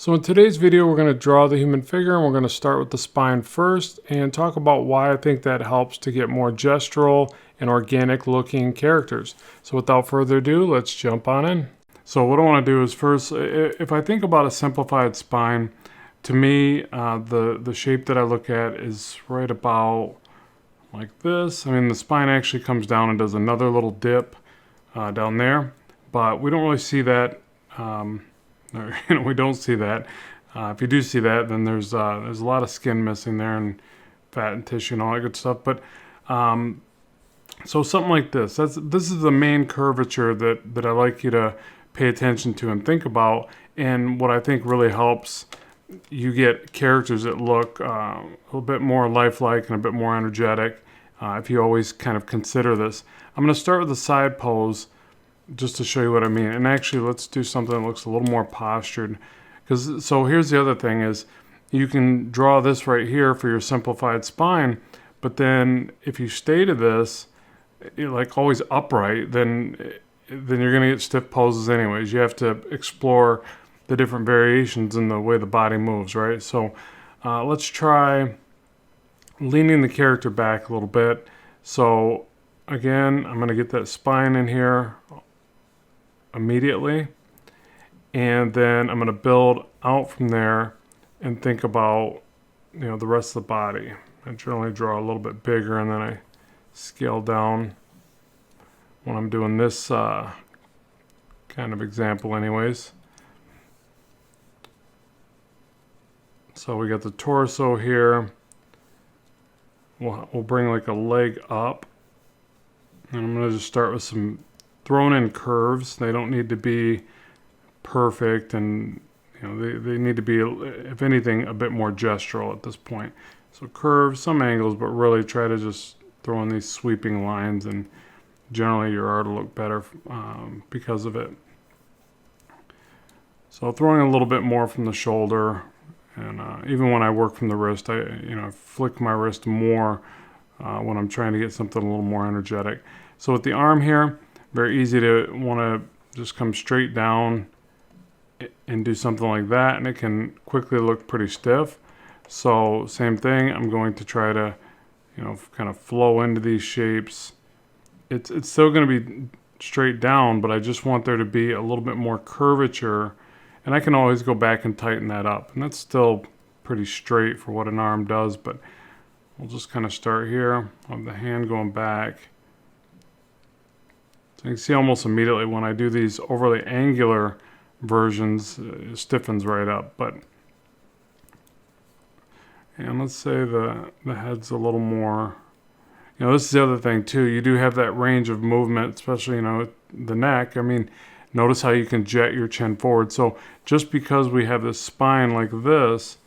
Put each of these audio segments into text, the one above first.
So in today's video, we're going to draw the human figure, and we're going to start with the spine first and talk about why I think that helps to get more gestural and organic looking characters. So without further ado, let's jump on in. So what I want to do is first, if I think about a simplified spine, to me, the shape that I look at is right about like this. I mean, the spine actually comes down and does another little dip down there, but we don't really see that. We don't see that. If you do see that, then there's a lot of skin missing there and fat and tissue and all that good stuff. But so something like this. This is the main curvature that I like you to pay attention to and think about. And what I think really helps you get characters that look a little bit more lifelike and a bit more energetic. If you always kind of consider this, I'm going to start with the side pose, just to show you what I mean. And actually, let's do something that looks a little more postured. So here's the other thing is, you can draw this right here for your simplified spine, but then if you stay to this, like always upright, then you're gonna get stiff poses anyways. You have to explore the different variations in the way the body moves, right? So let's try leaning the character back a little bit. So again, I'm gonna get that spine in here immediately, and then I'm going to build out from there and think about the rest of the body. I generally draw a little bit bigger and then I scale down when I'm doing this kind of example anyways. So we got the torso here. We'll bring like a leg up, and I'm going to just start with some thrown in curves. They don't need to be perfect, and they need to be, if anything, a bit more gestural at this point. So curves, some angles, but really try to just throw in these sweeping lines, and generally your art will look better because of it. So throwing a little bit more from the shoulder, and even when I work from the wrist, I flick my wrist more when I'm trying to get something a little more energetic. So with the arm here, very easy to want to just come straight down and do something like that, and it can quickly look pretty stiff. So same thing, I'm going to try to kind of flow into these shapes. It's still going to be straight down, but I just want there to be a little bit more curvature, and I can always go back and tighten that up, and that's still pretty straight for what an arm does. But we'll just kind of start here on the hand going back. So you can see almost immediately when I do these overly angular versions, it stiffens right up. And let's say the head's a little more, this is the other thing too. You do have that range of movement, especially, the neck. I mean, notice how you can jet your chin forward. So just because we have this spine like this,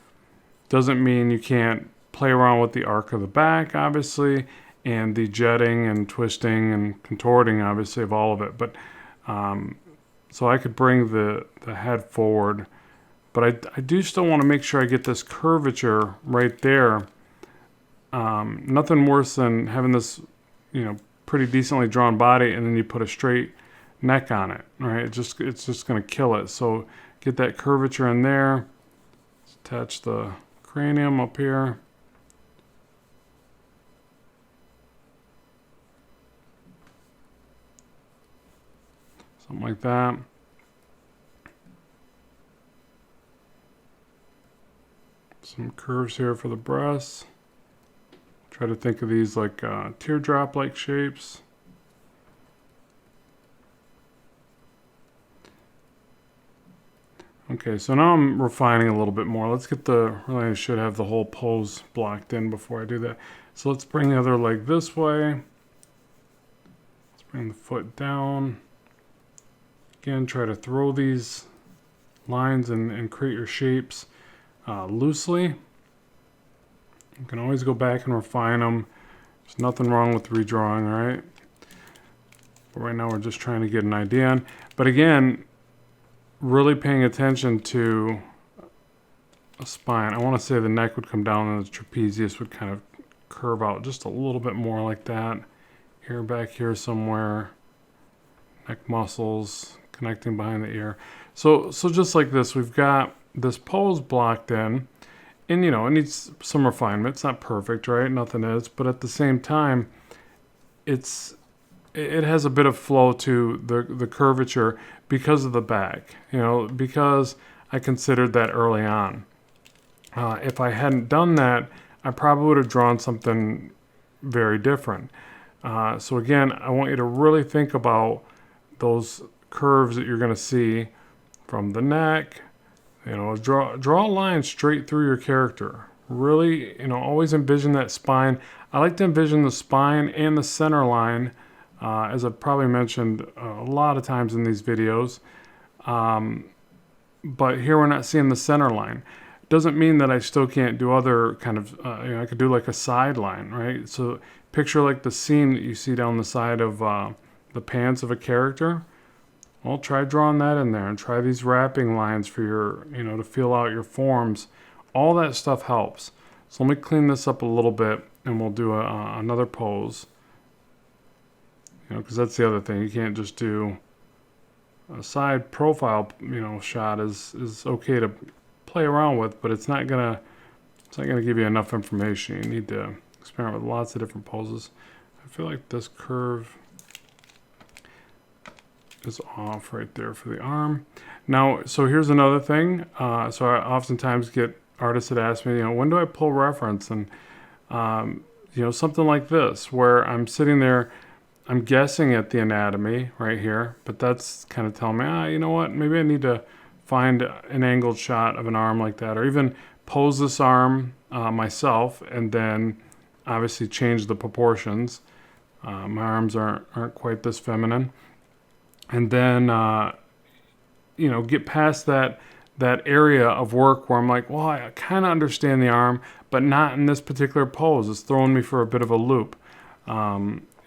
doesn't mean you can't play around with the arc of the back, obviously, and the jetting and twisting and contorting, obviously, of all of it. But so I could bring the head forward, but I do still want to make sure I get this curvature right there. Nothing worse than having this, pretty decently drawn body, and then you put a straight neck on it, right? It's just going to kill it. So get that curvature in there. Attach the cranium up here. Something like that. Some curves here for the breasts. Try to think of these like teardrop-like shapes. Okay, so now I'm refining a little bit more. Let's get really I should have the whole pose blocked in before I do that. So let's bring the other leg this way. Let's bring the foot down. Again, try to throw these lines and create your shapes loosely. You can always go back and refine them. There's nothing wrong with redrawing, right? But right now we're just trying to get an idea. But again, really paying attention to a spine. I want to say the neck would come down and the trapezius would kind of curve out just a little bit more like that. Here, back here somewhere. Neck muscles connecting behind the ear. So just like this, we've got this pose blocked in, and it needs some refinement. It's not perfect, right? Nothing is, but at the same time, it has a bit of flow to the curvature because of the back. Because I considered that early on. If I hadn't done that, I probably would have drawn something very different. So again, I want you to really think about those curves that you're going to see from the neck. Draw a line straight through your character. Really, always envision that spine. I like to envision the spine and the center line, as I've probably mentioned a lot of times in these videos. But here we're not seeing the center line. Doesn't mean that I still can't do other kind of, I could do like a side line, right? So picture like the seam that you see down the side of the pants of a character. Well, try drawing that in there and try these wrapping lines for your, to feel out your forms. All that stuff helps. So let me clean this up a little bit and we'll do another pose. Because that's the other thing. You can't just do a side profile, shot is okay to play around with, but it's not gonna give you enough information. You need to experiment with lots of different poses. I feel like this curve is off right there for the arm. Now, so here's another thing. So I oftentimes get artists that ask me, when do I pull reference? And something like this, where I'm sitting there, I'm guessing at the anatomy right here, but that's kind of telling me, you know what, maybe I need to find an angled shot of an arm like that, or even pose this arm myself, and then obviously change the proportions. My arms aren't quite this feminine, and then get past that area of work where I'm like, well, I kind of understand the arm, but not in this particular pose. It's throwing me for a bit of a loop.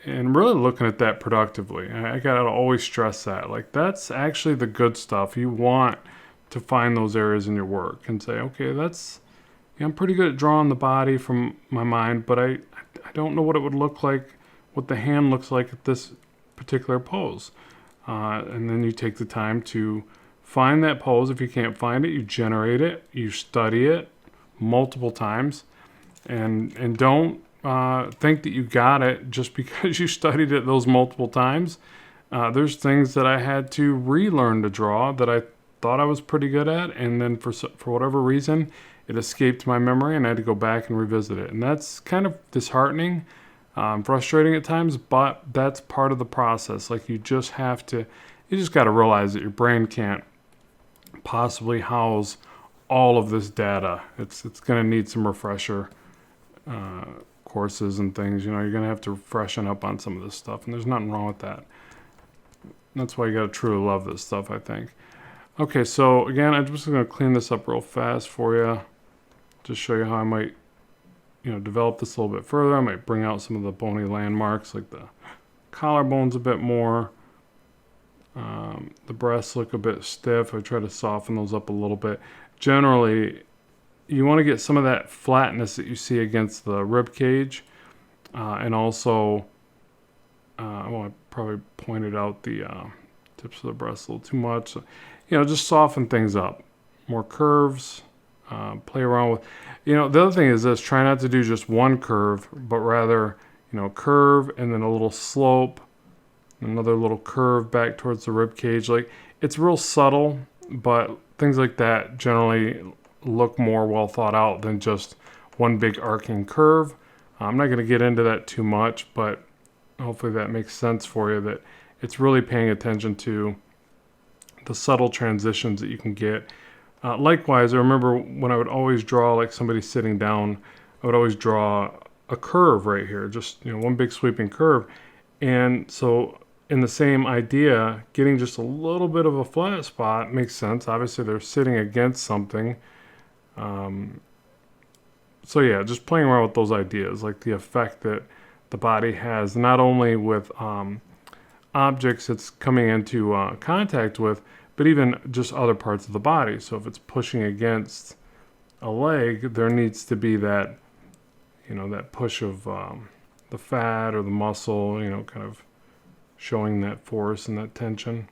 And really looking at that productively. I gotta always stress that. Like, that's actually the good stuff. You want to find those areas in your work and say, okay, I'm pretty good at drawing the body from my mind, but I don't know what it would look like, what the hand looks like at this particular pose. And then you take the time to find that pose. If you can't find it, you generate it, you study it multiple times, and don't think that you got it just because you studied it those multiple times. There's things that I had to relearn to draw that I thought I was pretty good at, and then for whatever reason, it escaped my memory, and I had to go back and revisit it. And that's kind of disheartening, frustrating at times, but that's part of the process. Like, you just got to realize that your brain can't possibly house all of this data. It's going to need some refresher courses and things. You're going to have to freshen up on some of this stuff, and there's nothing wrong with that. That's why you got to truly love this stuff, I think. Okay, so again, I'm just going to clean this up real fast for you, just show you how I might, develop this a little bit further. I might bring out some of the bony landmarks, like the collarbones a bit more. The breasts look a bit stiff. I try to soften those up a little bit. Generally, you want to get some of that flatness that you see against the rib cage, and also, I probably pointed out the tips of the breast a little too much. Just soften things up. More curves, play around with. The other thing is this: try not to do just one curve, but rather, curve and then a little slope, another little curve back towards the rib cage. Like, it's real subtle, but things like that generally look more well thought out than just one big arcing curve. I'm not going to get into that too much, but hopefully that makes sense for you, that it's really paying attention to the subtle transitions that you can get. Likewise, I remember when I would always draw like somebody sitting down, I would always draw a curve right here, just one big sweeping curve. And so in the same idea, getting just a little bit of a flat spot makes sense. Obviously, they're sitting against something. So yeah, just playing around with those ideas, like the effect that the body has, not only with objects it's coming into contact with, but even just other parts of the body. So if it's pushing against a leg, there needs to be that, that push of the fat or the muscle, kind of showing that force and that tension.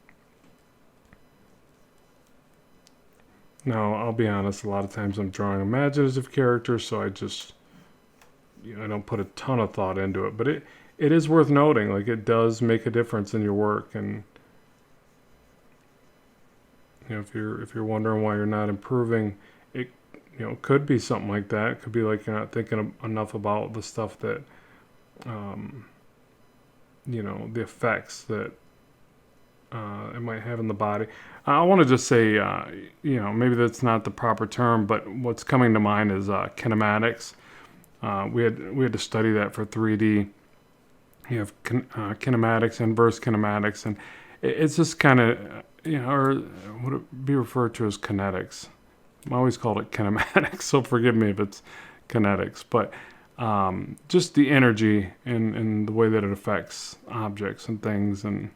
Now, I'll be honest, a lot of times I'm drawing imaginative characters, so I just, I don't put a ton of thought into it. But it is worth noting, like it does make a difference in your work. And if you're wondering why you're not improving, it could be something like that. It could be like you're not thinking enough about the stuff that, the effects that it might have in the body. I want to just say, maybe that's not the proper term, but what's coming to mind is kinematics. We had to study that for 3D. You have kinematics, inverse kinematics, and it's just kind of, or would it be referred to as kinetics? I always called it kinematics, so forgive me if it's kinetics, but just the energy and the way that it affects objects and things, and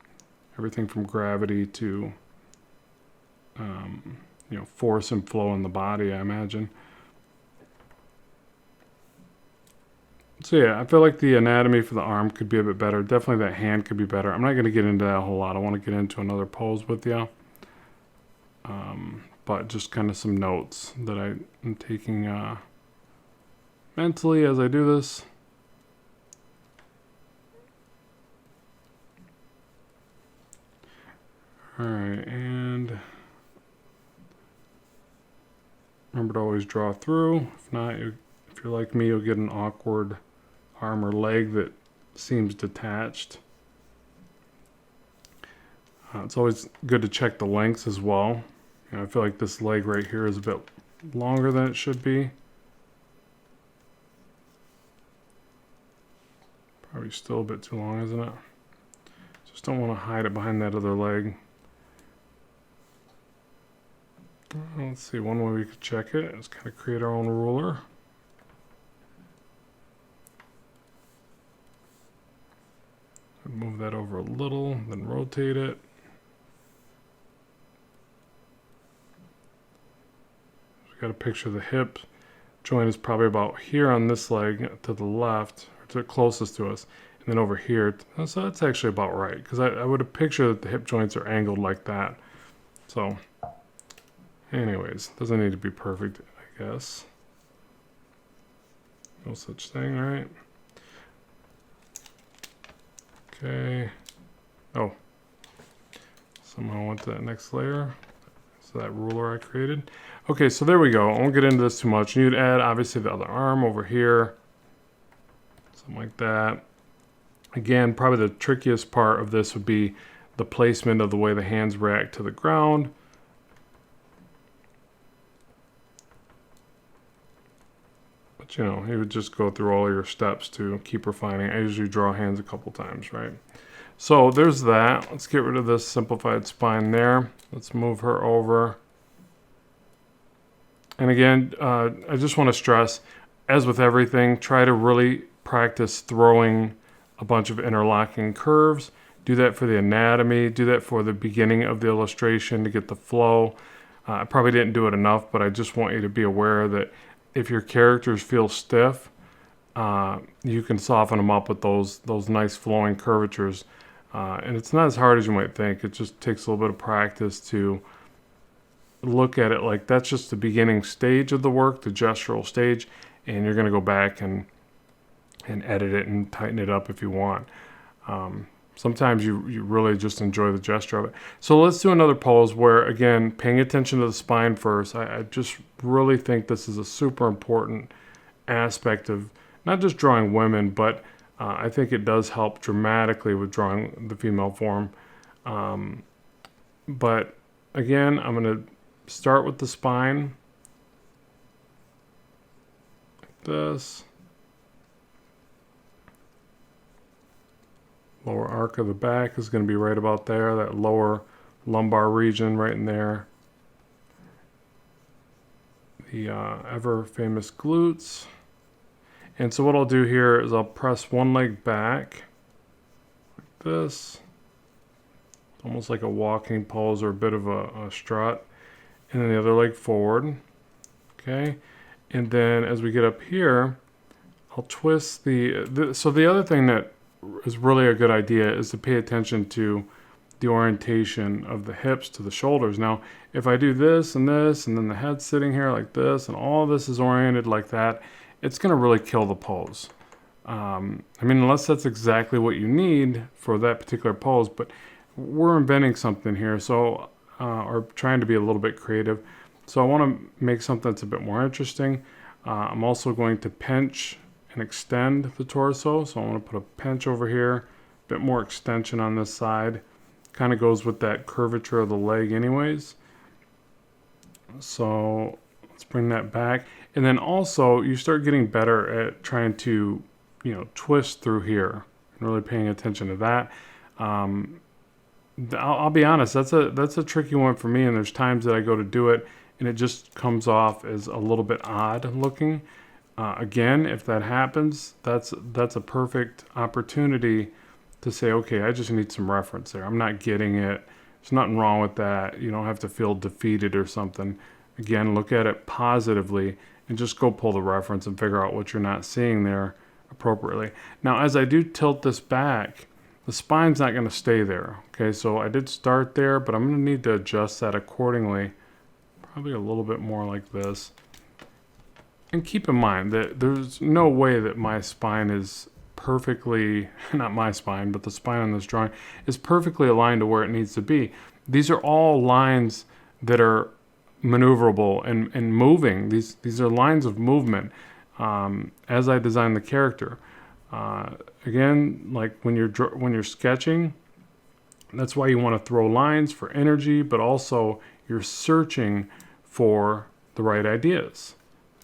everything from gravity to force and flow in the body, I imagine. So yeah, I feel like the anatomy for the arm could be a bit better. Definitely that hand could be better. I'm not going to get into that a whole lot. I want to get into another pose with you. But just kind of some notes that I am taking mentally as I do this. Alright, and remember to always draw through. If not, if you're like me, you'll get an awkward arm or leg that seems detached. It's always good to check the lengths as well. I feel like this leg right here is a bit longer than it should be. Probably still a bit too long, isn't it? Just don't want to hide it behind that other leg. Let's see, one way we could check it is kind of create our own ruler. Move that over a little, then rotate it. We've got a picture of the hip joint is probably about here on this leg to the left, or to the closest to us, and then over here. So that's actually about right, because I would have pictured that the hip joints are angled like that. So, anyways, doesn't need to be perfect, I guess. No such thing, right? Okay. Oh. Somehow went to that next layer. So that ruler I created. Okay, so there we go. I won't get into this too much. You'd add, obviously, the other arm over here. Something like that. Again, probably the trickiest part of this would be the placement of the way the hands react to the ground. But, you would just go through all your steps to keep refining. I usually draw hands a couple times, right? So there's that. Let's get rid of this simplified spine there. Let's move her over. And again, I just want to stress, as with everything, try to really practice throwing a bunch of interlocking curves. Do that for the anatomy. Do that for the beginning of the illustration to get the flow. I probably didn't do it enough, but I just want you to be aware that if your characters feel stiff, you can soften them up with those nice flowing curvatures. And it's not as hard as you might think. It just takes a little bit of practice to look at it like that's just the beginning stage of the work, the gestural stage, and you're going to go back and edit it and tighten it up if you want. Sometimes you really just enjoy the gesture of it. So let's do another pose where, again, paying attention to the spine first. I just really think this is a super important aspect of not just drawing women, but I think it does help dramatically with drawing the female form. But again, I'm going to start with the spine, like this. Lower arc of the back is going to be right about there, that lower lumbar region right in there. The ever famous glutes. And so what I'll do here is I'll press one leg back, like this. Almost like a walking pose or a bit of a strut. And then the other leg forward. Okay. And then as we get up here, I'll twist so the other thing that is really a good idea is to pay attention to the orientation of the hips to the shoulders. Now, if I do this, and then the head's sitting here like this, and all this is oriented like that, it's going to really kill the pose. I mean, unless that's exactly what you need for that particular pose, but we're inventing something here, so or trying to be a little bit creative. So I want to make something that's a bit more interesting. I'm also going to pinch and extend the torso, so I want to put a pinch over here, a bit more extension on this side. Kind of goes with that curvature of the leg anyways. So let's bring that back. And then also you start getting better at trying to, twist through here and really paying attention to that. I'll be honest, that's a tricky one for me, and there's times that I go to do it and it just comes off as a little bit odd looking. Again, if that happens, that's a perfect opportunity to say, okay, I just need some reference there. I'm not getting it. There's nothing wrong with that. You don't have to feel defeated or something. Again, look at it positively and just go pull the reference and figure out what you're not seeing there appropriately. Now, as I do tilt this back, the spine's not going to stay there. Okay, so I did start there, but I'm going to need to adjust that accordingly. Probably a little bit more like this. And keep in mind that there's no way that my spine is perfectly, not my spine, but the spine on this drawing is perfectly aligned to where it needs to be. These are all lines that are maneuverable and moving. These are lines of movement as I design the character. Again, like when you're sketching, that's why you want to throw lines for energy, but also you're searching for the right ideas.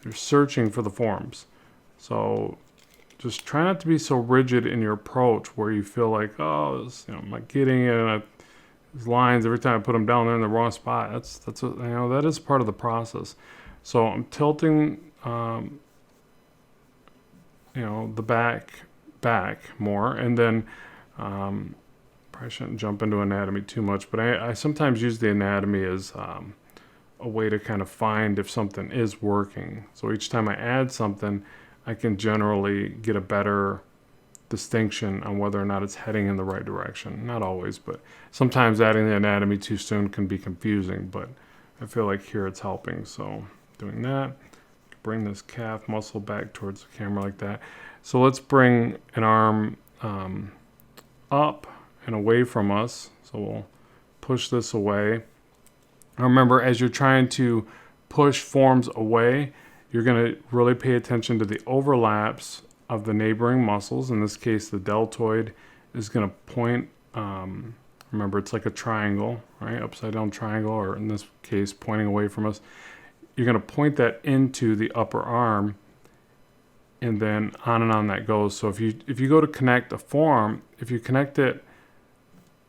You're searching for the forms. So just try not to be so rigid in your approach where you feel like, oh, I'm not getting it. And these lines, every time I put them down, they're in the wrong spot. That is part of the process. So I'm tilting, the back more, and then probably shouldn't jump into anatomy too much, but I sometimes use the anatomy as a way to kind of find if something is working. So each time I add something, I can generally get a better distinction on whether or not it's heading in the right direction. Not always, but sometimes adding the anatomy too soon can be confusing, but I feel like here it's helping. So doing that, bring this calf muscle back towards the camera like that. So let's bring an arm up and away from us. So we'll push this away. Now remember, as you're trying to push forms away, you're going to really pay attention to the overlaps of the neighboring muscles. In this case, the deltoid is going to point, remember it's like a triangle, right? Upside down triangle, or in this case, pointing away from us. You're going to point that into the upper arm, and then on that goes. So if you go to connect a form, if you connect it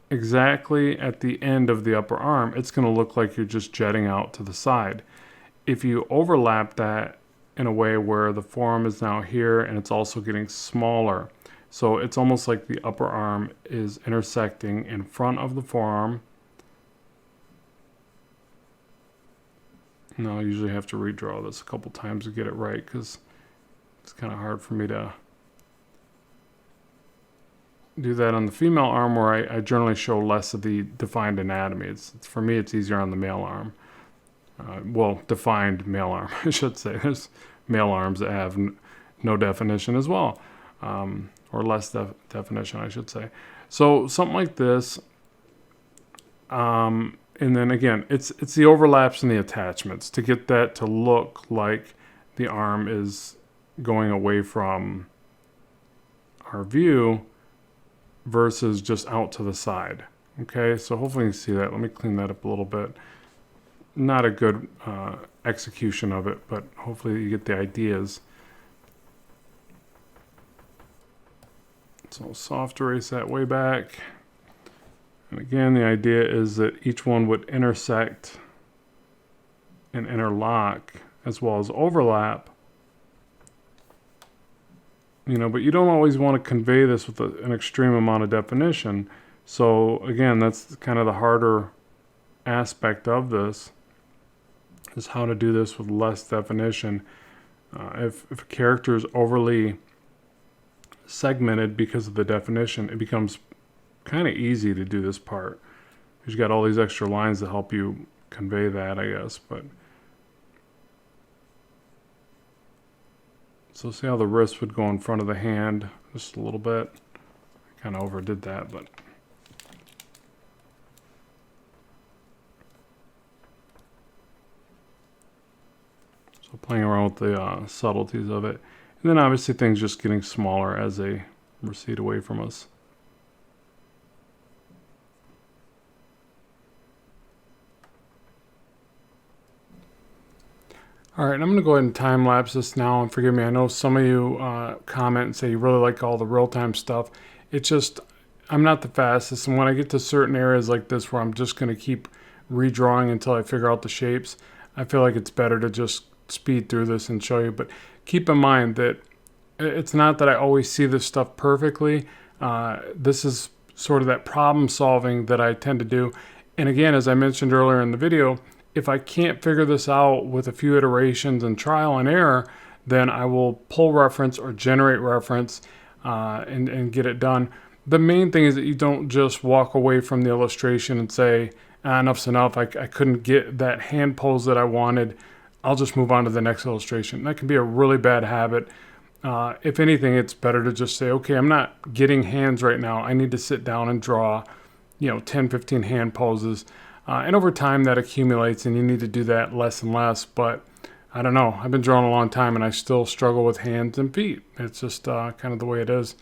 exactly at the end of the upper arm, it's going to look like you're just jetting out to the side. If you overlap that in a way where the forearm is now here and it's also getting smaller, so it's almost like the upper arm is intersecting in front of the forearm. Now I usually have to redraw this a couple times to get it right because it's kind of hard for me to do that on the female arm, where I generally show less of the defined anatomy. For me, it's easier on the male arm. Defined male arm, I should say. There's male arms that have no definition as well, or less definition, I should say. So something like this, and then again, it's the overlaps and the attachments to get that to look like the arm is going away from our view versus just out to the side. Okay, so hopefully you can see that. Let me clean that up a little bit. Not a good execution of it, but hopefully you get the ideas. So soft erase that way back. And again, the idea is that each one would intersect and interlock as well as overlap. But you don't always want to convey this with an extreme amount of definition. So again, that's kind of the harder aspect of this, is how to do this with less definition. If a character is overly segmented because of the definition, it becomes kind of easy to do this part. You've got all these extra lines to help you convey that, I guess. But so see how the wrist would go in front of the hand just a little bit. I kind of overdid that, but so playing around with the subtleties of it. And then obviously things just getting smaller as they recede away from us. All right, I'm going to go ahead and time lapse this now, and forgive me, I know some of you comment and say you really like all the real-time stuff. It's just, I'm not the fastest, and when I get to certain areas like this where I'm just going to keep redrawing until I figure out the shapes, I feel like it's better to just speed through this and show you. But keep in mind that it's not that I always see this stuff perfectly. This is sort of that problem solving that I tend to do. And again, as I mentioned earlier in the video, if I can't figure this out with a few iterations and trial and error, then I will pull reference or generate reference and get it done. The main thing is that you don't just walk away from the illustration and say, enough's enough, I couldn't get that hand pose that I wanted, I'll just move on to the next illustration. That can be a really bad habit. If anything, it's better to just say, okay, I'm not getting hands right now. I need to sit down and draw, 10, 15 hand poses. And over time that accumulates and you need to do that less and less. But I don't know. I've been drawing a long time and I still struggle with hands and feet. It's just kind of the way it is.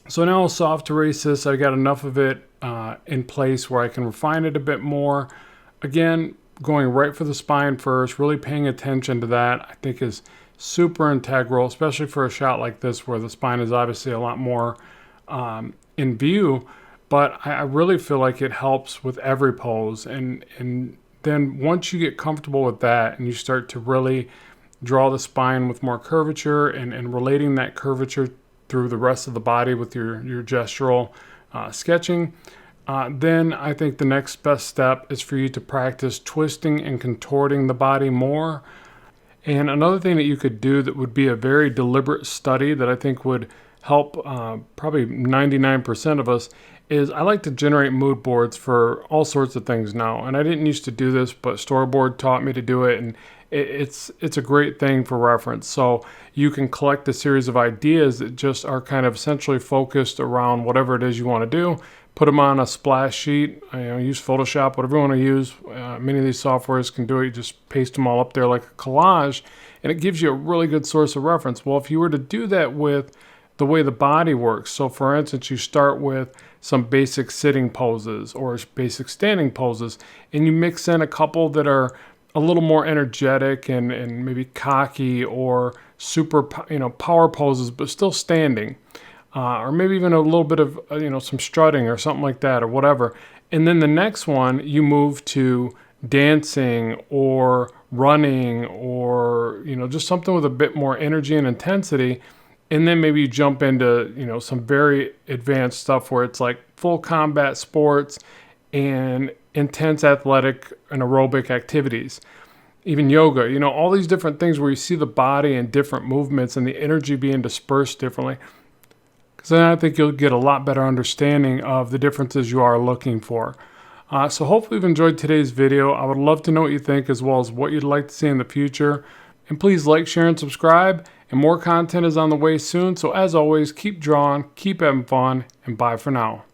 So now I'll soft erase this. I got enough of it in place where I can refine it a bit more. Again, going right for the spine first, really paying attention to that, I think is super integral, especially for a shot like this where the spine is obviously a lot more in view. But I really feel like it helps with every pose. And then once you get comfortable with that and you start to really draw the spine with more curvature and relating that curvature through the rest of the body with your gestural sketching, then I think the next best step is for you to practice twisting and contorting the body more. And another thing that you could do that would be a very deliberate study that I think would help probably 99% of us is I like to generate mood boards for all sorts of things now. And I didn't used to do this, but Storyboard taught me to do it. And it's a great thing for reference. So you can collect a series of ideas that just are kind of essentially focused around whatever it is you want to do. Put them on a splash sheet, use Photoshop, whatever you want to use. Many of these softwares can do it. You just paste them all up there like a collage, and it gives you a really good source of reference. Well, if you were to do that with the way the body works, so for instance, you start with some basic sitting poses or basic standing poses, and you mix in a couple that are a little more energetic and maybe cocky or super, power poses, but still standing. Or maybe even a little bit of, some strutting or something like that or whatever. And then the next one, you move to dancing or running or, just something with a bit more energy and intensity. And then maybe you jump into, some very advanced stuff where it's like full combat sports and intense athletic and aerobic activities. Even yoga, all these different things where you see the body and different movements and the energy being dispersed differently. So then I think you'll get a lot better understanding of the differences you are looking for. So hopefully you've enjoyed today's video. I would love to know what you think as well as what you'd like to see in the future. And please like, share, and subscribe. And more content is on the way soon. So as always, keep drawing, keep having fun, and bye for now.